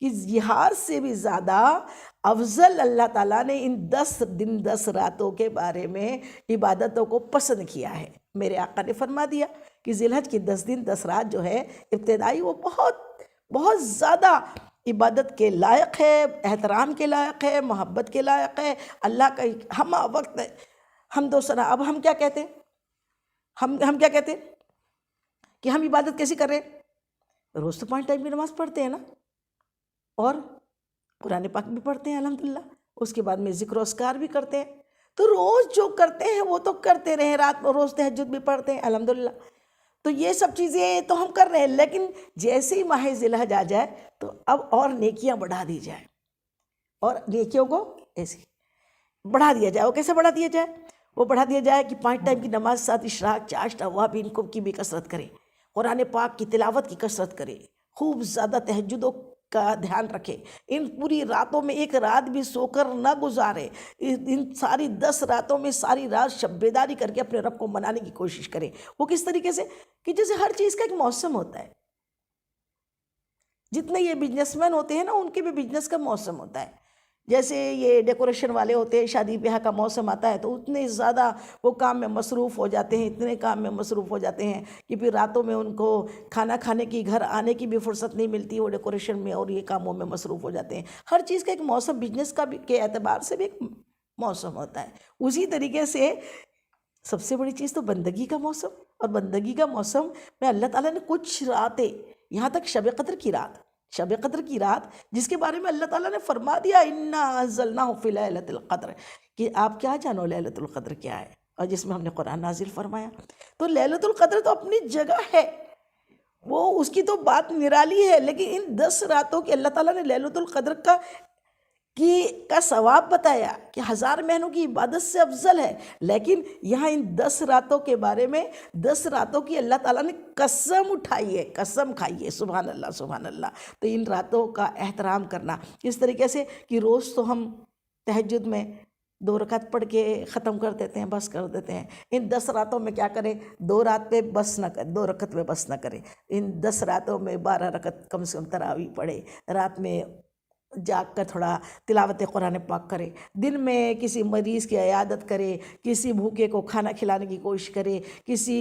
کہ جہاد سے بھی زیادہ افضل اللہ تعالیٰ نے ان 10 دن 10 راتوں کے بارے میں عبادتوں کو پسند کیا ہے۔ میرے آقا نے فرما دیا کہ ذی الحج کی 10 دن 10 رات جو ہے ابتدائی، وہ بہت زیادہ عبادت کے لائق ہے، احترام کے لائق ہے، محبت کے لائق ہے، اللہ کا ہم وقت حمد و ثنا۔ اب ہم کیا کہتے ہیں؟ ہم کیا کہتے ہیں کہ ہم عبادت کیسی کر رہے ہیں؟ روز تو 5 ٹائم کی نماز پڑھتے ہیں نا، اور قرآن پاک بھی پڑھتے ہیں الحمدللہ، اس کے بعد میں ذکر و اذکار بھی کرتے ہیں۔ تو روز جو کرتے ہیں وہ تو کرتے رہے، رات میں روز تہجد بھی پڑھتے ہیں الحمدللہ، تو یہ سب چیزیں تو ہم کر رہے ہیں۔ لیکن جیسے ہی ماہ ذی الحج آ جائے تو اب اور نیکیاں بڑھا دی جائیں، اور نیکیوں کو ایسے بڑھا دیا جائے۔ وہ کیسے بڑھا دیا جائے؟ وہ بڑھا دیا جائے کہ 5 ٹائم کی نماز ساتھ اشراق چاشتہ وہ بھی ان کو کی بھی کثرت کرے، قرآن پاک کی تلاوت کی کثرت کرے، خوب زیادہ تہجدوں کا دھیان رکھے، ان پوری راتوں میں ایک رات بھی سو کر نہ گزارے، ان ساری 10 راتوں میں ساری رات شب بیداری کر کے اپنے رب کو منانے کی کوشش کرے۔ وہ کس طریقے سے؟ کہ جیسے ہر چیز کا ایک موسم ہوتا ہے، جتنے یہ بزنس مین ہوتے ہیں نا، ان کے بھی بزنس کا موسم ہوتا ہے۔ جیسے یہ ڈیکوریشن والے ہوتے ہیں، شادی بیاہ کا موسم آتا ہے تو اتنے زیادہ وہ کام میں مصروف ہو جاتے ہیں، اتنے کام میں مصروف ہو جاتے ہیں کہ پھر راتوں میں ان کو کھانا کھانے کی، گھر آنے کی بھی فرصت نہیں ملتی، وہ ڈیکوریشن میں اور یہ کاموں میں مصروف ہو جاتے ہیں۔ ہر چیز کا ایک موسم، بزنس کا بھی کے اعتبار سے بھی ایک موسم ہوتا ہے۔ اسی طریقے سے سب سے بڑی چیز تو بندگی کا موسم، اور بندگی کا موسم میں اللہ تعالیٰ نے کچھ راتیں، یہاں تک شب قدر کی رات جس کے بارے میں اللہ تعالیٰ نے فرما دیا اِنَّا أَنزَلْنَاهُ فِي لَيْلَةِ الْقَدْرِ، کہ آپ کیا جانو لیلۃ القدر کیا ہے، اور جس میں ہم نے قرآن نازل فرمایا۔ تو لیلۃ القدر تو اپنی جگہ ہے، وہ اس کی تو بات نرالی ہے، لیکن ان 10 راتوں کی اللہ تعالیٰ نے لیلۃ القدر کا ثواب بتایا کہ 1000 مہینوں کی عبادت سے افضل ہے، لیکن یہاں ان 10 راتوں کے بارے میں 10 راتوں کی اللہ تعالیٰ نے قسم اٹھائی ہے، قسم کھائی ہے، سبحان اللہ سبحان اللہ۔ تو ان راتوں کا احترام کرنا اس طریقے سے کہ روز تو ہم تہجد میں 2 رکعت پڑھ کے ختم کر دیتے ہیں، بس کر دیتے ہیں۔ ان 10 راتوں میں کیا کریں؟ 2 رات پہ بس نہ کریں، 2 رکعت میں بس نہ کریں، ان 10 راتوں میں 12 رکعت کم سے کم تراویح پڑھے، رات میں جاگ کر تھوڑا تلاوت قرآن پاک کرے، دن میں کسی مریض کی عیادت کرے، کسی بھوکے کو کھانا کھلانے کی کوشش کرے، کسی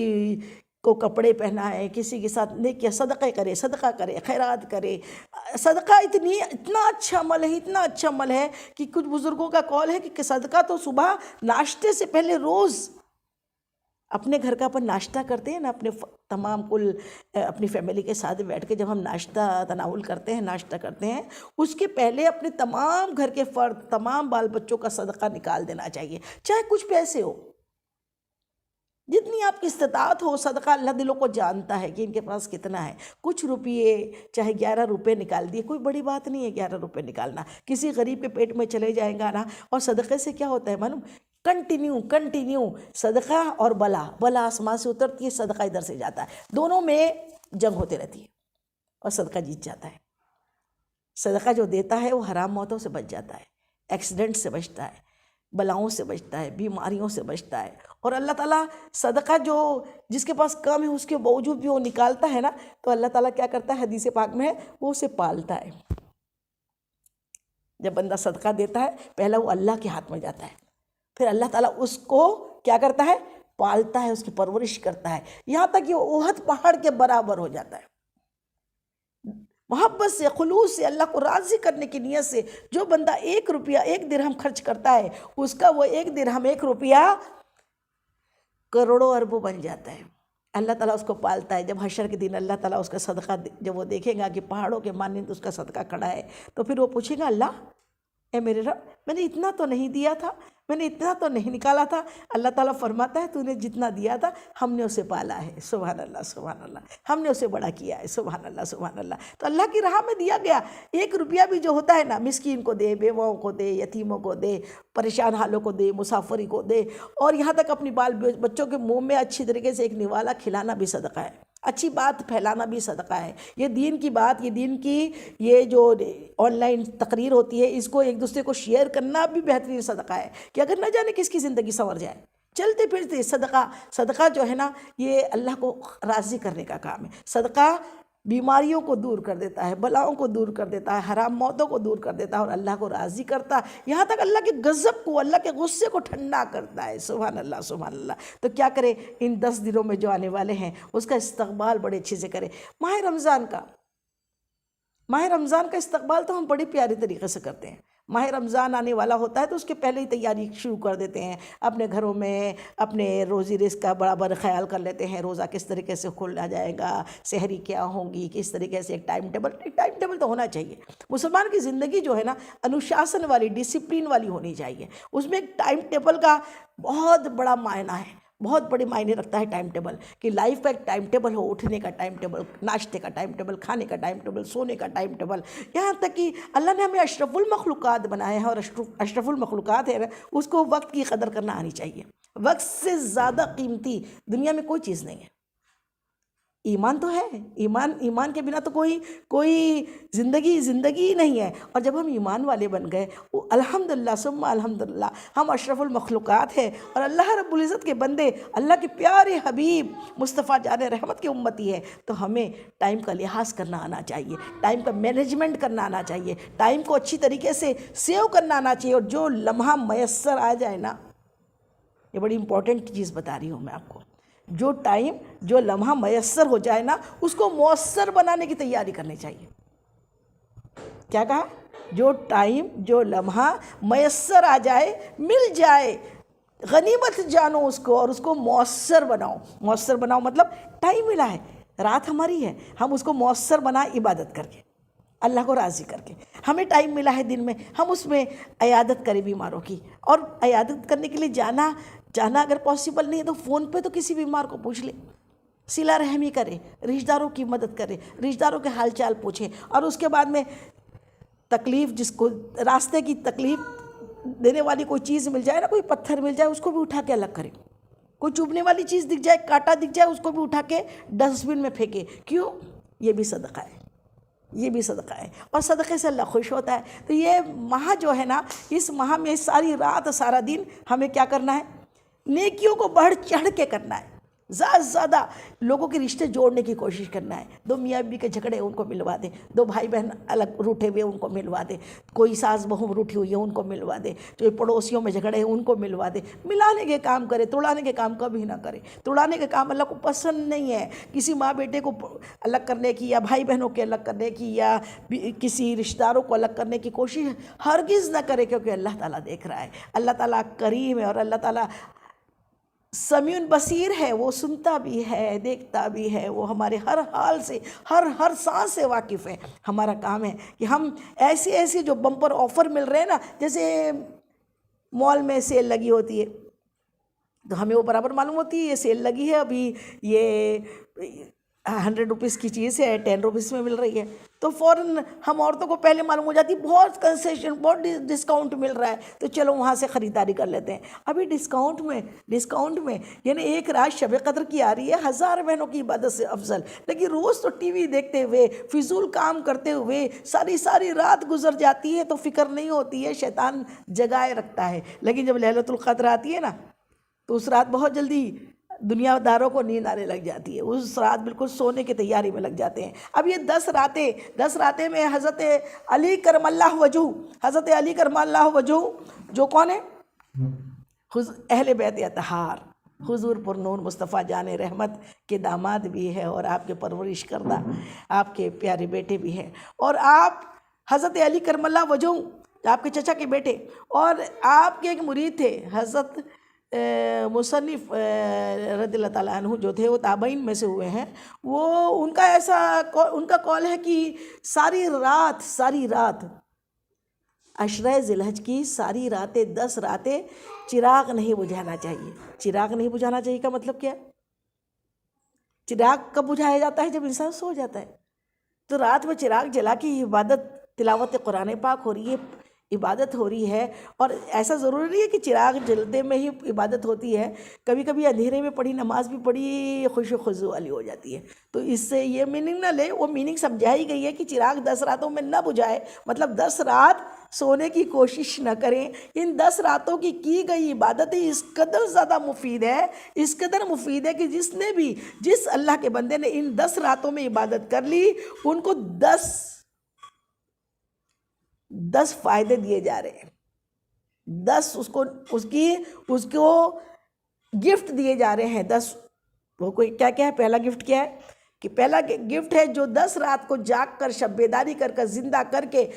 کو کپڑے پہنائے، کسی کے ساتھ نیکی صدقہ کرے، خیرات کرے۔ صدقہ اتنا اچھا عمل ہے، اتنا اچھا عمل ہے کہ کچھ بزرگوں کا قول ہے کہ صدقہ تو صبح ناشتے سے پہلے روز اپنے گھر کا اپن ناشتہ کرتے ہیں نا، اپنی فیملی کے ساتھ بیٹھ کے جب ہم ناشتہ تناول کرتے ہیں، ناشتہ کرتے ہیں، اس کے پہلے اپنے تمام گھر کے فرد، تمام بال بچوں کا صدقہ نکال دینا چاہیے، چاہے کچھ پیسے ہو، جتنی آپ کی استطاعت ہو۔ صدقہ اللہ دلوں کو جانتا ہے کہ ان کے پاس کتنا ہے۔ کچھ روپیے، چاہے 11 روپے نکال دیے، کوئی بڑی بات نہیں ہے 11 روپے نکالنا، کسی غریب کے پیٹ میں چلے جائیں گا نا۔ اور صدقے سے کیا ہوتا ہے معلوم؟ کنٹینیو صدقہ اور بلا آسمان سے اترتی ہے، صدقہ ادھر سے جاتا ہے، دونوں میں جنگ ہوتے رہتی ہے اور صدقہ جیت جاتا ہے۔ صدقہ جو دیتا ہے وہ حرام موتوں سے بچ جاتا ہے، ایکسیڈنٹ سے بچتا ہے، بلاؤں سے بچتا ہے، بیماریوں سے بچتا ہے۔ اور اللہ تعالیٰ صدقہ جو جس کے پاس کم ہے اس کے باوجود بھی وہ نکالتا ہے نا، تو اللہ تعالیٰ کیا کرتا ہے، حدیث پاک میں ہے، وہ اسے پالتا ہے۔ جب بندہ صدقہ دیتا ہے پہلا وہ اللہ کے ہاتھ میں جاتا ہے، پھر اللہ تعالیٰ اس کو کیا کرتا ہے، پالتا ہے، اس کی پرورش کرتا ہے، یہاں تک کہ وہ احد پہاڑ کے برابر ہو جاتا ہے۔ محبت سے، خلوص سے، اللہ کو راضی کرنے کی نیت سے جو بندہ 1 روپیہ 1 درہم خرچ کرتا ہے، اس کا وہ 1 درہم 1 روپیہ کروڑوں اربوں بن جاتا ہے۔ اللہ تعالیٰ اس کو پالتا ہے۔ جب حشر کے دن اللہ تعالیٰ اس کا صدقہ جب وہ دیکھے گا کہ پہاڑوں کے مانند اس کا صدقہ کھڑا ہے، تو پھر وہ پوچھے گا، اللہ اے میرے رب، میں نے اتنا تو نہیں دیا تھا، میں نے اتنا تو نہیں نکالا تھا۔ اللہ تعالیٰ فرماتا ہے تو نے جتنا دیا تھا ہم نے اسے پالا ہے، سبحان اللہ سبحان اللہ، ہم نے اسے بڑا کیا ہے، سبحان اللہ سبحان اللہ۔ تو اللہ کی راہ میں دیا گیا 1 روپیہ بھی جو ہوتا ہے نا، مسکین کو دے، بیواؤں کو دے، یتیموں کو دے، پریشان حالوں کو دے، مسافری کو دے، اور یہاں تک اپنی بال بچوں کے منہ میں اچھی طریقے سے ایک نوالا کھلانا بھی صدقہ ہے، اچھی بات پھیلانا بھی صدقہ ہے۔ یہ دین کی بات، یہ دین کی یہ جو آن لائن تقریر ہوتی ہے، اس کو ایک دوسرے کو شیئر کرنا بھی بہترین صدقہ ہے کہ اگر نہ جانے کس کی زندگی سنور جائے۔ چلتے پھرتے صدقہ جو ہے نا، یہ اللہ کو راضی کرنے کا کام ہے۔ صدقہ بیماریوں کو دور کر دیتا ہے، بلاؤں کو دور کر دیتا ہے، حرام موتوں کو دور کر دیتا ہے اور اللہ کو راضی کرتا ہے، یہاں تک اللہ کے غضب کو، اللہ کے غصے کو ٹھنڈا کرتا ہے۔ سبحان اللہ سبحان اللہ۔ تو کیا کرے ان 10 دنوں میں جو آنے والے ہیں اس کا استقبال بڑے اچھے سے کرے۔ ماہ رمضان کا استقبال تو ہم بڑی پیاری طریقے سے کرتے ہیں۔ ماہ رمضان آنے والا ہوتا ہے تو اس کے پہلے ہی تیاری شروع کر دیتے ہیں، اپنے گھروں میں اپنے روزی رزق کا برابر خیال کر لیتے ہیں، روزہ کس طریقے سے کھولا جائے گا، سحری کیا ہوگی، کس طریقے سے ایک ٹائم ٹیبل تو ہونا چاہیے۔ مسلمان کی زندگی جو ہے نا انوشاسن والی، ڈسپلین والی ہونی چاہیے، اس میں ایک ٹائم ٹیبل کا بہت بڑا معنی ہے، بہت بڑے معنی رکھتا ہے ٹائم ٹیبل، کہ لائف کا ایک ٹائم ٹیبل ہو، اٹھنے کا ٹائم ٹیبل، ناشتے کا ٹائم ٹیبل، کھانے کا ٹائم ٹیبل، سونے کا ٹائم ٹیبل، یہاں تک کہ اللہ نے ہمیں اشرف المخلوقات بنایا ہے، اور اشرف المخلوقات ہے اس کو وقت کی قدر کرنا آنی چاہیے۔ وقت سے زیادہ قیمتی دنیا میں کوئی چیز نہیں ہے۔ ایمان تو ہے، ایمان کے بنا تو کوئی زندگی نہیں ہے۔ اور جب ہم ایمان والے بن گئے، الحمدللہ ثم الحمدللہ، ہم اشرف المخلوقات ہیں اور اللہ رب العزت کے بندے، اللہ کے پیارے حبیب مصطفیٰ جان رحمت کے امتی ہے، تو ہمیں ٹائم کا لحاظ کرنا آنا چاہیے، ٹائم کا مینجمنٹ کرنا آنا چاہیے، ٹائم کو اچھی طریقے سے سیو کرنا آنا چاہیے، اور جو لمحہ میسر آ جائے نا، یہ بڑی امپورٹنٹ چیز بتا رہی ہوں میں آپ کو، جو لمحہ میسر ہو جائے نا، اس کو مؤثر بنانے کی تیاری کرنی چاہیے۔ کیا کہا؟ جو لمحہ میسر آ جائے، مل جائے، غنیمت جانو اس کو، اور اس کو مؤثر بناؤ مطلب ٹائم ملا ہے، رات ہماری ہے، ہم اس کو مؤثر بنائیں عبادت کر کے، اللہ کو راضی کر کے۔ ہمیں ٹائم ملا ہے دن میں، ہم اس میں عیادت کریں بیماروں کی، اور عیادت کرنے کے لیے جانا اگر پاسبل نہیں ہے تو فون پہ تو کسی بیمار کو پوچھ لے، صلہ رحمی کرے، رشتہ داروں کی مدد کرے، رشتہ داروں کے حال چال پوچھے، اور اس کے بعد میں تکلیف، جس کو راستے کی تکلیف دینے والی کوئی چیز مل جائے نا، کوئی پتھر مل جائے، اس کو بھی اٹھا کے الگ کرے، کوئی چبھنے والی چیز دکھ جائے، کانٹا دکھ جائے، اس کو بھی اٹھا کے ڈسٹ بن میں پھینکے۔ کیوں؟ یہ بھی صدقہ ہے، اور صدقے سے اللہ خوش ہوتا ہے۔ تو یہ ماہ جو ہے نا، اس ماہ میں ساری رات سارا دن ہمیں کیا کرنا ہے؟ نیکیوں کو بڑھ چڑھ کے کرنا ہے، زیادہ سے زیادہ لوگوں کے رشتے جوڑنے کی کوشش کرنا ہے۔ دو میاں بیوی کے جھگڑے ان کو ملوا دے، دو بھائی بہن الگ روٹھے ہوئے ان کو ملوا دے، کوئی ساس بہو روٹھی ہوئی ہے ان کو ملوا دے، جو پڑوسیوں میں جھگڑے ہیں ان کو ملوا دے، ملانے کے کام کرے، توڑانے کے کام کبھی نہ کرے۔ توڑانے کے کام اللہ کو پسند نہیں ہے، کسی ماں بیٹے کو الگ کرنے کی، یا بھائی بہنوں کے الگ کرنے کی، یا کسی رشتہ داروں کو الگ کرنے کی کوشش ہرگز نہ کرے، کیونکہ اللہ تعالیٰ دیکھ رہا ہے۔ اللہ تعالیٰ کریم ہے، اور اللہ تعالیٰ سمیع بصیر ہے، وہ سنتا بھی ہے، دیکھتا بھی ہے، وہ ہمارے ہر حال سے، ہر سانس سے واقف ہے۔ ہمارا کام ہے کہ ہم ایسے جو بمپر آفر مل رہے ہیں نا، جیسے مال میں سیل لگی ہوتی ہے تو ہمیں وہ برابر معلوم ہوتی ہے یہ سیل لگی ہے، ابھی یہ 100 روپیز کی چیز ہے 10 روپیز میں مل رہی ہے، تو فوراً ہم عورتوں کو پہلے معلوم ہو جاتی بہت کنسیشن، بہت ڈسکاؤنٹ مل رہا ہے، تو چلو وہاں سے خریداری کر لیتے ہیں۔ ابھی ڈسکاؤنٹ میں یعنی ایک رات شب قدر کی آ رہی ہے 1000 بہنوں کی عبادت سے افضل، لیکن روز تو ٹی وی دیکھتے ہوئے، فضول کام کرتے ہوئے ساری رات گزر جاتی ہے، تو فکر نہیں ہوتی ہے، شیطان جگائے رکھتا ہے۔ لیکن جب لیلۃ القدر آتی ہے نا، تو اس رات بہت جلدی دنیا داروں کو نیند آنے لگ جاتی ہے، اس رات بالکل سونے کی تیاری میں لگ جاتے ہیں۔ اب یہ 10 راتیں میں حضرت علی کرم اللہ وجہ، جو کون ہے؟ اہل بیت اطہار، حضور پر نور مصطفیٰ جان رحمت کے داماد بھی ہے، اور آپ کے پرورش کردہ آپ کے پیارے بیٹے بھی ہیں، اور آپ حضرت علی کرم اللہ وجہ آپ کے چچا کے بیٹے، اور آپ کے ایک مرید تھے حضرت مصنف رضی اللہ تعالیٰ عنہ جو تھے، وہ تابعین میں سے ہوئے ہیں، وہ ان کا قول ہے کہ ساری رات عشرہ ذی الحج کی ساری راتیں 10 راتیں چراغ نہیں بجھانا چاہیے۔ چراغ نہیں بجھانا چاہیے کا مطلب کیا؟ چراغ کب بجھایا جاتا ہے؟ جب انسان سو جاتا ہے، تو رات میں چراغ جلا کے عبادت، تلاوت قرآن پاک ہو رہی ہے، عبادت ہو رہی ہے، اور ایسا ضروری نہیں ہے کہ چراغ جلتے میں ہی عبادت ہوتی ہے، کبھی کبھی اندھیرے میں پڑھی نماز بھی بڑی خوش و خضوع والی ہو جاتی ہے۔ تو اس سے یہ میننگ نہ لے، وہ میننگ سمجھائی گئی ہے کہ چراغ 10 راتوں میں نہ بجھائے، مطلب 10 رات سونے کی کوشش نہ کریں۔ ان 10 راتوں کی گئی عبادتیں اس قدر زیادہ مفید ہے، اس قدر مفید ہے کہ جس اللہ کے بندے نے ان 10 راتوں میں عبادت کر لی، ان کو 10 فائدے دیے جا رہے ہیں، 10 اس کو گفٹ دیے جا رہے ہیں۔ 10 وہ کوئی کیا ہے؟ پہلا گفٹ کیا ہے کہ پہلا گفٹ ہے جو 10 رات کو جاگ کر شب بیداری کر زندہ کر کے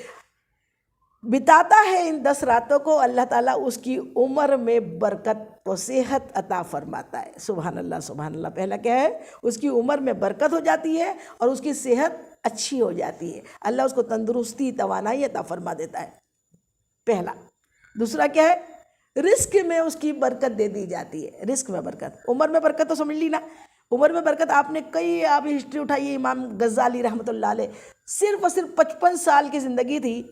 بتاتا ہے ان 10 راتوں کو، اللہ تعالیٰ اس کی عمر میں برکت و صحت عطا فرماتا ہے۔ سبحان اللہ سبحان اللہ۔ پہلا کیا ہے؟ اس کی عمر میں برکت ہو جاتی ہے اور اس کی صحت اچھی ہو جاتی ہے، اللہ اس کو تندرستی توانائی عطا فرما دیتا ہے، پہلا۔ دوسرا کیا ہے؟ رزق میں اس کی برکت دے دی جاتی ہے، رزق میں برکت۔ عمر میں برکت تو سمجھ لی نا، عمر میں برکت آپ نے آپ ہسٹری اٹھائیے، امام غزالی رحمۃ اللہ علیہ صرف اور صرف 55 سال کی زندگی تھی،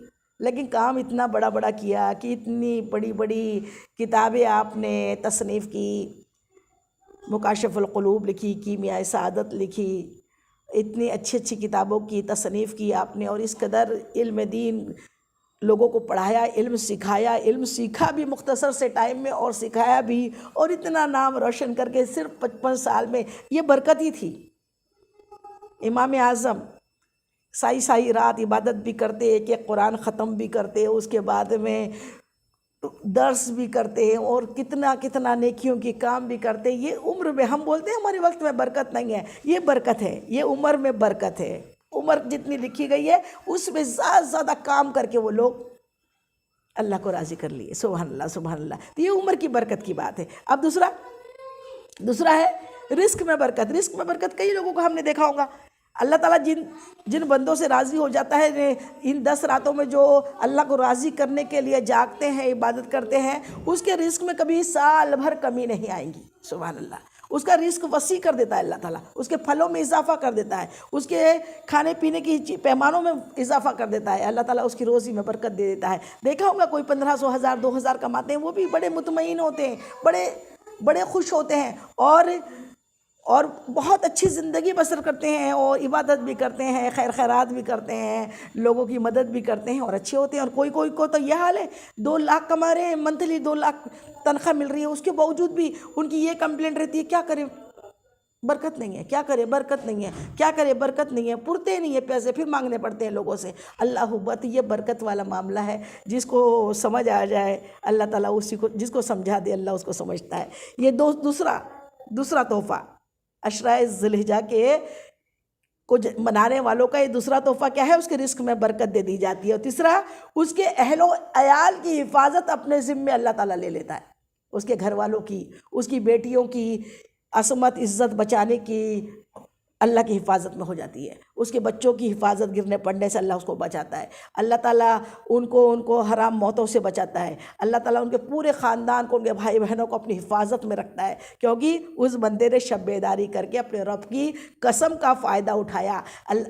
لیکن کام اتنا بڑا بڑا کیا کہ اتنی بڑی بڑی کتابیں آپ نے تصنیف کی، مکاشف القلوب لکھی، کیمیائے سعادت لکھی، اتنی اچھی اچھی کتابوں کی تصنیف کی آپ نے، اور اس قدر علم دین لوگوں کو پڑھایا، علم سکھایا، علم سیکھا بھی مختصر سے ٹائم میں اور سکھایا بھی، اور اتنا نام روشن کر کے صرف 55 سال میں، یہ برکت ہی تھی۔ امام اعظم سائی رات عبادت بھی کرتے، ایک قرآن ختم بھی کرتے، اس کے بعد میں درس بھی کرتے ہیں، اور کتنا نیکیوں کی کام بھی کرتے۔ یہ عمر میں ہم بولتے ہیں ہمارے وقت میں برکت نہیں ہے، یہ برکت ہے، یہ عمر میں برکت ہے۔ عمر جتنی لکھی گئی ہے اس میں زیادہ کام کر کے وہ لوگ اللہ کو راضی کر لیے۔ سبحان اللہ سبحان اللہ۔ تو یہ عمر کی برکت کی بات ہے۔ اب دوسرا ہے رزق میں برکت۔ رزق میں برکت کئی لوگوں کو ہم نے دیکھا ہوگا، اللہ تعالیٰ جن بندوں سے راضی ہو جاتا ہے، ان 10 راتوں میں جو اللہ کو راضی کرنے کے لیے جاگتے ہیں، عبادت کرتے ہیں، اس کے رزق میں کبھی سال بھر کمی نہیں آئیں گی۔ سبحان اللہ۔ اس کا رزق وسیع کر دیتا ہے اللہ تعالیٰ، اس کے پھلوں میں اضافہ کر دیتا ہے، اس کے کھانے پینے کی پیمانوں میں اضافہ کر دیتا ہے، اللہ تعالیٰ اس کی روزی میں برکت دے دیتا ہے۔ دیکھا ہوگا کوئی 1500 1000 2000 کماتے ہیں، وہ بھی بڑے مطمئن ہوتے ہیں، بڑے خوش ہوتے ہیں، اور بہت اچھی زندگی بسر کرتے ہیں، اور عبادت بھی کرتے ہیں، خیرات بھی کرتے ہیں، لوگوں کی مدد بھی کرتے ہیں، اور اچھے ہوتے ہیں۔ اور کوئی کو تو یہ حال ہے 2 لاکھ کما رہے ہیں، منتھلی 2 لاکھ تنخواہ مل رہی ہے، اس کے باوجود بھی ان کی یہ کمپلینٹ رہتی ہے، کیا کرے برکت نہیں ہے، کیا کرے برکت نہیں ہے، کیا کرے برکت نہیں ہے، پورتے نہیں ہے پیسے، پھر مانگنے پڑتے ہیں لوگوں سے۔ اللہ بت یہ برکت والا معاملہ ہے، جس کو سمجھ آ جائے اللہ تعالیٰ جس کو سمجھا دے اللہ اس کو سمجھتا ہے۔ یہ دوسرا تحفہ عشرہ ذی الحجہ کو منانے والوں کا یہ دوسرا تحفہ کیا ہے؟ اس کے رزق میں برکت دے دی جاتی ہے۔ اور تیسرا، اس کے اہل و عیال کی حفاظت اپنے ذمے اللہ تعالیٰ لے لیتا ہے، اس کے گھر والوں کی، اس کی بیٹیوں کی عصمت عزت بچانے کی اللہ کی حفاظت میں ہو جاتی ہے، اس کے بچوں کی حفاظت گرنے پڑنے سے اللہ اس کو بچاتا ہے، اللہ تعالیٰ ان کو حرام موتوں سے بچاتا ہے، اللہ تعالیٰ ان کے پورے خاندان کو، ان کے بھائی بہنوں کو اپنی حفاظت میں رکھتا ہے، کیونکہ اس بندے نے شب بیداری کر کے اپنے رب کی قسم کا فائدہ اٹھایا۔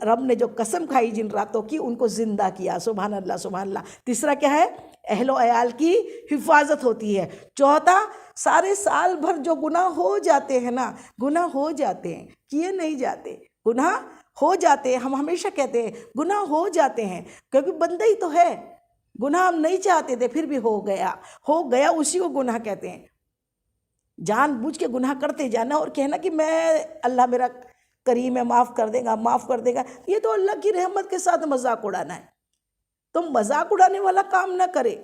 رب نے جو قسم کھائی جن راتوں کی، ان کو زندہ کیا۔ سبحان اللہ سبحان اللہ۔ تیسرا کیا ہے؟ اہل و عیال کی حفاظت ہوتی ہے۔ چوتھا، سارے سال بھر جو گناہ ہو جاتے ہیں نا، گناہ ہو جاتے ہیں، کیے نہیں جاتے، گناہ ہو جاتے ہیں۔ ہم ہمیشہ کہتے ہیں گناہ ہو جاتے ہیں، کیونکہ بندہ ہی تو ہے، گناہ ہم نہیں چاہتے تھے پھر بھی ہو گیا، اسی کو گناہ کہتے ہیں۔ جان بوجھ کے گناہ کرتے جانا اور کہنا کہ اللہ میرا کریم ہے، معاف کر دے گا، یہ تو اللہ کی رحمت کے ساتھ مذاق اڑانا ہے۔ تم مذاق اڑانے والا کام نہ کرے،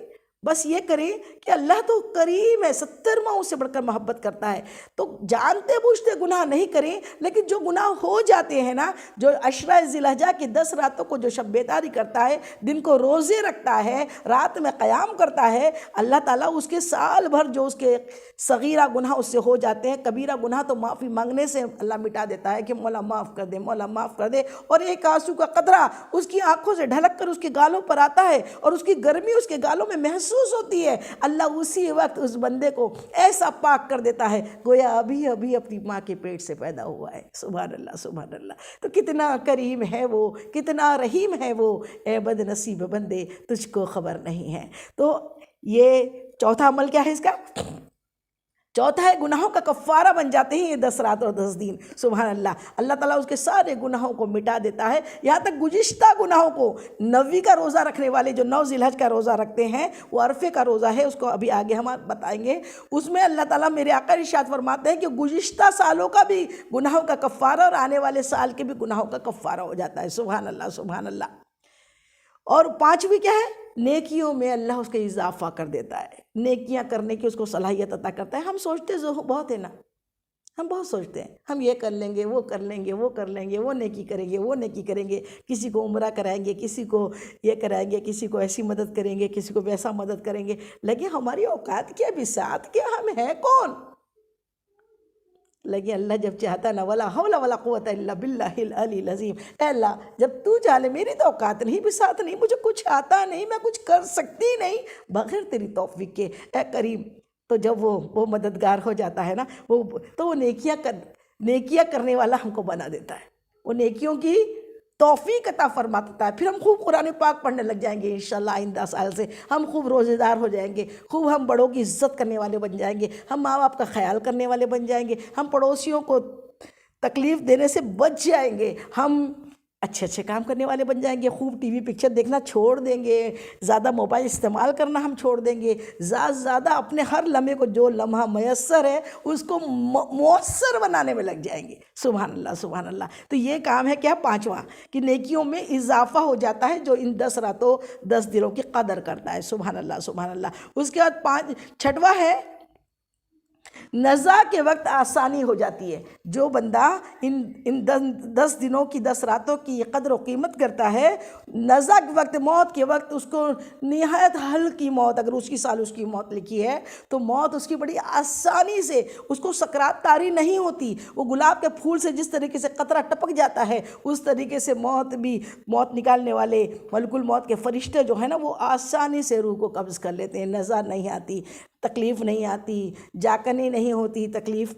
بس یہ کریں کہ اللہ تو کریم ہے، 70 ماؤں سے بڑھ کر محبت کرتا ہے، تو جانتے بوجھتے گناہ نہیں کریں، لیکن جو گناہ ہو جاتے ہیں نا، جو عشرہ ذی الحجہ کی 10 راتوں کو جو شب بیداری کرتا ہے، دن کو روزے رکھتا ہے، رات میں قیام کرتا ہے، اللہ تعالیٰ اس کے سال بھر جو اس کے صغیرہ گناہ اس سے ہو جاتے ہیں، کبیرہ گناہ تو معافی مانگنے سے اللہ مٹا دیتا ہے کہ مولا معاف کر دے، مولا معاف کر دے، اور ایک آنسو کا قطرہ اس کی آنکھوں سے ڈھلک کر اس کے گالوں پر آتا ہے، اور اس کی گرمی اس کے گالوں میں محسوس محسوس ہوتی ہے، اللہ اسی وقت اس بندے کو ایسا پاک کر دیتا ہے گویا ابھی ابھی اپنی ماں کے پیٹ سے پیدا ہوا ہے۔ سبحان اللہ سبحان اللہ۔ تو کتنا کریم ہے وہ، کتنا رحیم ہے وہ، اے بد نصیب بندے تجھ کو خبر نہیں ہے۔ تو یہ چوتھا عمل کیا ہے اس کا؟ چوتھا ہے گناہوں کا کفارہ بن جاتے ہیں یہ 10 رات اور 10 دن۔ سبحان اللہ، اللہ تعالیٰ اس کے سارے گناہوں کو مٹا دیتا ہے، یہاں تک گزشتہ گناہوں کو۔ 9ویں کا روزہ رکھنے والے جو 9 ذی الحج کا روزہ رکھتے ہیں، وہ عرفے کا روزہ ہے، اس کو ابھی آگے ہم بتائیں گے۔ اس میں اللہ تعالیٰ میرے آقا ارشاد فرماتے ہیں کہ گزشتہ سالوں کا بھی گناہوں کا کفارہ اور آنے والے سال کے بھی گناہوں کا کفارہ ہو جاتا ہے۔ سبحان اللہ سبحان اللہ۔ اور 5ویں کیا ہے؟ نیکیوں میں اللہ اس کا اضافہ کر دیتا ہے، نیکیاں کرنے کی اس کو صلاحیت عطا کرتا ہے۔ ہم سوچتے بہت ہے نا، ہم بہت سوچتے ہیں ہم یہ کر لیں گے، وہ کر لیں گے، وہ کر لیں گے، وہ نیکی کریں گے، وہ نیکی کریں گے، کسی کو عمرہ کرائیں گے، کسی کو یہ کرائیں گے، کسی کو ایسی مدد کریں گے، کسی کو ویسا مدد کریں گے، لیکن ہماری اوقات کیا، بساط کیا، ہم ہیں کون؟ لیکن اللہ جب چاہتا ہے نا، ولا حول ولا قوت الا باللہ العلی العظیم، اے اللہ جب تو چاہے، میری تو اوقات نہیں، بساط نہیں، مجھے کچھ آتا نہیں، میں کچھ کر سکتی نہیں بغیر تیری توفیق کے، اے کریم۔ تو جب وہ مددگار ہو جاتا ہے نا، تو وہ نیکیاں کرنے والا ہم کو بنا دیتا ہے، وہ نیکیوں کی توفیق عطا فرماتا ہے۔ پھر ہم خوب قرآن پاک پڑھنے لگ جائیں گے انشاءاللہ آئندہ سال سے، ہم خوب روزے دار ہو جائیں گے، خوب ہم بڑوں کی عزت کرنے والے بن جائیں گے، ہم ماں باپ کا خیال کرنے والے بن جائیں گے، ہم پڑوسیوں کو تکلیف دینے سے بچ جائیں گے، ہم اچھے کام کرنے والے بن جائیں گے، خوب ٹی وی پکچر دیکھنا چھوڑ دیں گے، زیادہ موبائل استعمال کرنا ہم چھوڑ دیں گے، زیادہ اپنے ہر لمحے کو جو لمحہ میسر ہے اس کو مؤثر بنانے میں لگ جائیں گے۔ سبحان اللہ سبحان اللہ۔ تو یہ کام ہے کیا؟ 5واں، کہ نیکیوں میں اضافہ ہو جاتا ہے جو ان 10 راتوں 10 دنوں کی قدر کرتا ہے۔ سبحان اللہ سبحان اللہ۔ اس کے بعد 6واں ہے نزا کے وقت آسانی ہو جاتی ہے۔ جو بندہ ان 10 دنوں کی 10 راتوں کی قدر و قیمت کرتا ہے، نزا کے وقت، موت کے وقت اس کو نہایت ہلکی موت، اگر اس کی سال اس کی موت لکھی ہے تو موت اس کی بڑی آسانی سے، اس کو سکرات طاری نہیں ہوتی، وہ گلاب کے پھول سے جس طریقے سے قطرہ ٹپک جاتا ہے اس طریقے سے موت نکالنے والے ملک الموت کے فرشتے جو ہیں نا، وہ آسانی سے روح کو قبض کر لیتے ہیں، نزا نہیں آتی، تکلیف نہیں آتی، جاکنی نہیں ہوتی، تکلیف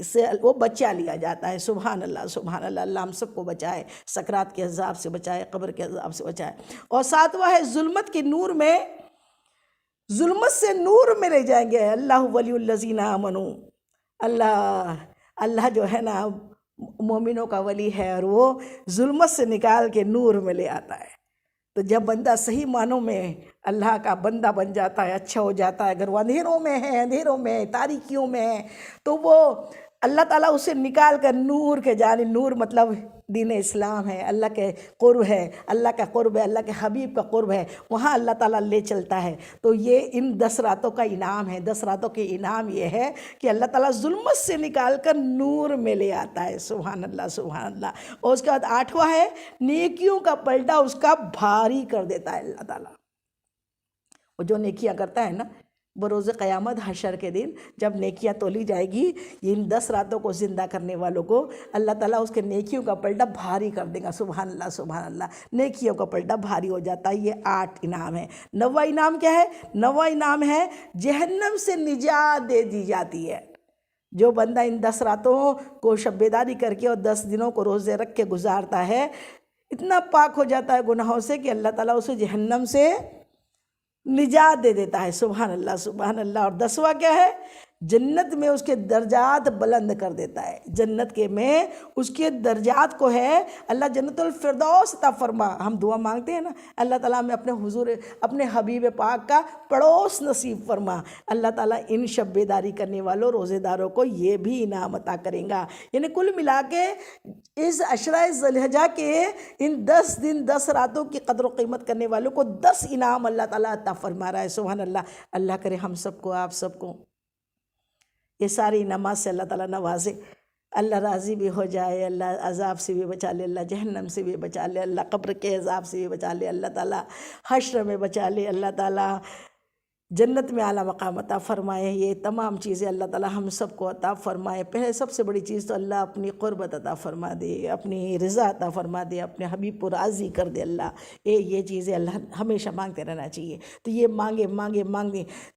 سے وہ بچا لیا جاتا ہے۔ سبحان اللہ سبحان اللہ۔ اللہ ہم سب کو بچائے، سکرات کے عذاب سے بچائے، قبر کے عذاب سے بچائے۔ اور 7واں ہے ظلمت کے نور میں، ظلمت سے نور میں لے جائیں گے۔ اللہ ولی الذین آمنوا، اللہ جو ہے نا مومنوں کا ولی ہے، اور وہ ظلمت سے نکال کے نور میں لے آتا ہے۔ تو جب بندہ صحیح معنوں میں اللہ کا بندہ بن جاتا ہے، اچھا ہو جاتا ہے، اگر وہ اندھیروں میں ہے، تاریکیوں میں ہے، تو وہ اللہ تعالیٰ اسے نکال کر نور کے جانب، نور مطلب دین اسلام ہے، اللہ کے قرب ہے، اللہ کا قرب ہے، اللہ کے حبیب کا قرب ہے، وہاں اللہ تعالیٰ لے چلتا ہے۔ تو یہ ان 10 راتوں کا انعام ہے۔ 10 راتوں کے انعام یہ ہے کہ اللہ تعالیٰ ظلمت سے نکال کر نور میں لے آتا ہے۔ سبحان اللہ سبحان اللہ۔ اور اس کے بعد 8واں ہے نیکیوں کا پلٹا اس کا بھاری کر دیتا ہے اللہ تعالیٰ۔ وہ جو نیکیاں کرتا ہے نا، بروز قیامت حشر کے دن جب نیکیاں تولی جائے گی، ان 10 راتوں کو زندہ کرنے والوں کو اللہ تعالیٰ اس کے نیکیوں کا پلٹا بھاری کر دے گا۔ سبحان اللہ سبحان اللہ۔ نیکیوں کا پلٹا بھاری ہو جاتا ہے۔ یہ 8 انعام ہے۔ 9واں انعام کیا ہے؟ 9واں انعام ہے جہنم سے نجات دے دی جاتی ہے۔ جو بندہ ان 10 راتوں کو شب بیداری کر کے اور 10 دنوں کو روزے رکھ کے گزارتا ہے، اتنا پاک ہو جاتا ہے گناہوں سے کہ اللہ تعالیٰ اسے جہنم سے نجات دے دیتا ہے۔ سبحان اللہ سبحان اللہ۔ اور 10واں کیا ہے؟ جنت میں اس کے درجات بلند کر دیتا ہے۔ جنت کے میں اس کے درجات کو ہے اللہ جنت الفردوس عطا فرما۔ ہم دعا مانگتے ہیں نا، اللہ تعالیٰ ہمیں اپنے حضور، اپنے حبیب پاک کا پڑوس نصیب فرما۔ اللہ تعالیٰ ان شب بیداری کرنے والوں روزے داروں کو یہ بھی انعام عطا کریں گا۔ یعنی کل ملا کے اس عشرہ ذی الحجہ کے ان 10 دن 10 راتوں کی قدر و قیمت کرنے والوں کو 10 انعام اللہ تعالیٰ عطا فرما رہا ہے۔ سبحان اللہ۔ اللہ کرے ہم سب کو، آپ سب کو یہ ساری نماز سے اللہ تعالیٰ نوازے، اللہ راضی بھی ہو جائے، اللہ عذاب سے بھی بچا لے، اللہ جہنم سے بھی بچا لے، اللہ قبر کے عذاب سے بھی بچا لے، اللہ تعالیٰ حشر میں بچا لے، اللہ تعالیٰ جنت میں اعلیٰ مقام عطا فرمائے، یہ تمام چیزیں اللہ تعالی ہم سب کو عطا فرمائے۔ پہلے سب سے بڑی چیز تو اللہ اپنی قربت عطا فرما دے، اپنی رضا عطا فرما دے، اپنے حبیب کو راضی کر دے اللہ۔ یہ چیزیں اللہ ہمیشہ مانگتے رہنا چاہیے۔ تو یہ مانگے مانگے مانگے